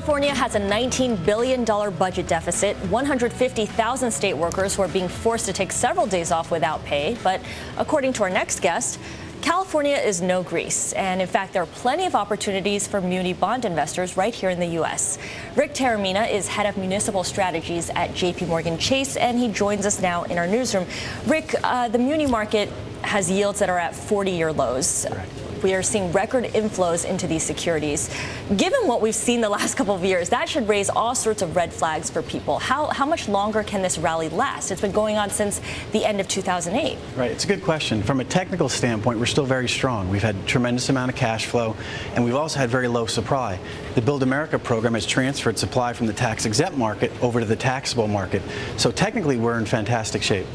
California has a $19 billion budget deficit, 150,000 state workers who are being forced to take several days off without pay. But according to our next guest, California is no Greece. And in fact, there are plenty of opportunities for muni bond investors right here in the U.S. Rick Taormina is head of municipal strategies at JPMorgan Chase, and he joins us now in our newsroom. Rick, the muni market has yields that are at 40-year lows. Correct. We are seeing record inflows into these securities. Given what we've seen the last couple of years, that should raise all sorts of red flags for people. How much longer can this rally last? It's been going on since the end of 2008. Right, it's a good question. From a technical standpoint, we're still very strong. We've had a tremendous amount of cash flow, and we've also had very low supply. The Build America program has transferred supply from the tax-exempt market over to the taxable market. So technically, we're in fantastic shape.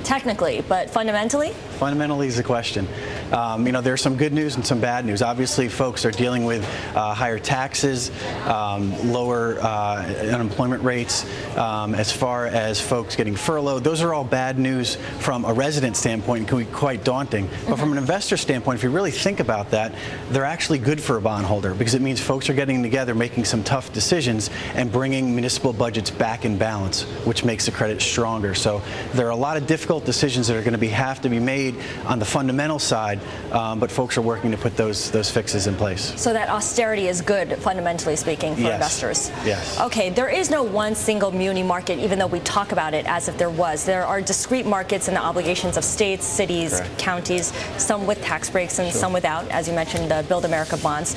Technically, but fundamentally? Fundamentally is the question. There's some good news and some bad news. Obviously, folks are dealing with higher taxes, lower unemployment rates, as far as folks getting furloughed. Those are all bad news from a resident standpoint and can be quite daunting. But from an investor standpoint, if you really think about that, they're actually good for a bondholder because it means folks are getting together, making some tough decisions, and bringing municipal budgets back in balance, which makes the credit stronger. So there are a lot of difficult decisions that are going to have to be made on the fundamental side, but folks are working to put those fixes in place. So that austerity is good, fundamentally speaking, for investors. Yes. Okay, there is no one single muni market, even though we talk about it as if there was. There are discrete markets and the obligations of states, cities, Correct. counties, some with tax breaks and some without, as you mentioned, the Build America bonds.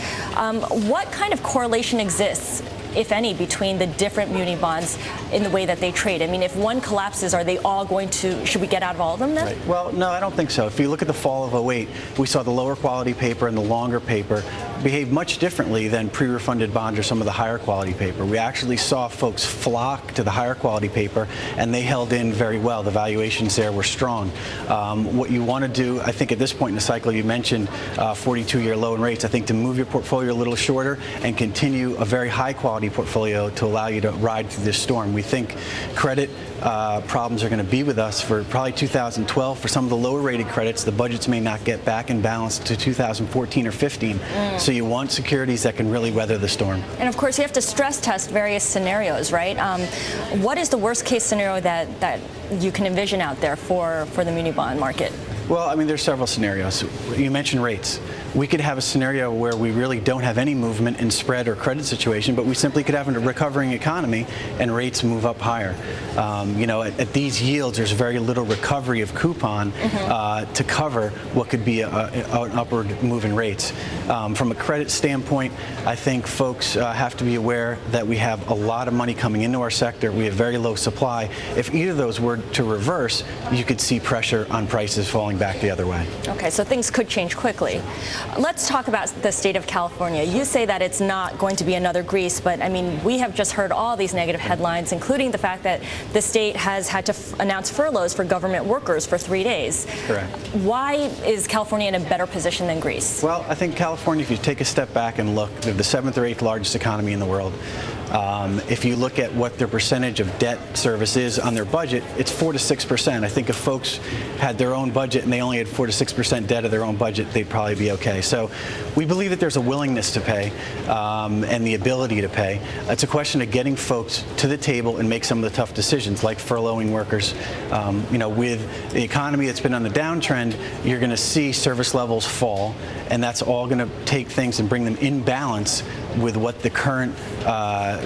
What kind of correlation exists, if any, between the different muni bonds in the way that they trade? I mean, if one collapses, are they all going to, should we get out of all of them then? Right. Well, no, I don't think so. If you look at the fall of 2008, we saw the lower quality paper and the longer paper behave much differently than pre-refunded bonds or some of the higher quality paper. We actually saw folks flock to the higher quality paper, and they held in very well. The valuations there were strong. What you want to do, I think at this point in the cycle, you mentioned 42-year low in rates. I think to move your portfolio a little shorter and continue a very high quality portfolio to allow you to ride through this storm. We think credit problems are going to be with us for probably 2012. For some of the lower rated credits, the budgets may not get back in balance to 2014 or 15. So you want securities that can really weather the storm. And of course, you have to stress test various scenarios, right? What is the worst case scenario that you can envision out there for the muni bond market? Well, I mean, there's several scenarios. You mentioned rates. We could have a scenario where we really don't have any movement in spread or credit situation, but we simply could have a recovering economy and rates move up higher. At these yields, there's very little recovery of coupon to cover what could be an upward move in rates. From a credit standpoint, I think folks have to be aware that we have a lot of money coming into our sector. We have very low supply. If either of those were to reverse, you could see pressure on prices falling back the other way. Okay, so things could change quickly. Let's talk about the state of California. You say that it's not going to be another Greece, but I mean, we have just heard all these negative headlines, including the fact that the state has had to announce furloughs for government workers for 3 days. Correct. Why is California in a better position than Greece? Well, I think California, if you take a step back and look, they're the 7th or 8th largest economy in the world. If you look at what their percentage of debt service is on their budget, it's 4 to 6%. I think if folks had their own budget and they only had 4 to 6% debt of their own budget, they'd probably be okay. So we believe that there's a willingness to pay and the ability to pay. It's a question of getting folks to the table and make some of the tough decisions, like furloughing workers. With the economy that's been on the downtrend, you're going to see service levels fall, and that's all going to take things and bring them in balance with what the current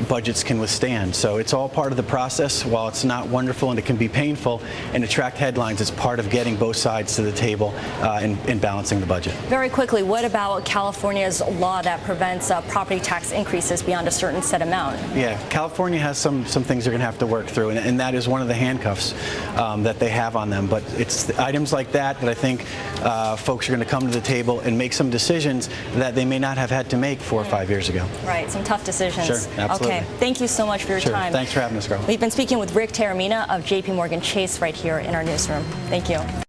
budgets can withstand. So it's all part of the process. While it's not wonderful and it can be painful and attract headlines, it's part of getting both sides to the table and balancing the budget. Very quickly, what about California's law that prevents property tax increases beyond a certain set amount? Yeah, California has some things they're going to have to work through, and that is one of the handcuffs that they have on them. But it's items like that I think folks are going to come to the table and make some decisions that they may not have had to make 4 or 5 years ago. Right, some tough decisions. Sure, absolutely. Okay, thank you so much for your time. Thanks for having us, Scarlet. We've been speaking with Rick Taormina of JPMorgan Chase right here in our newsroom. Thank you.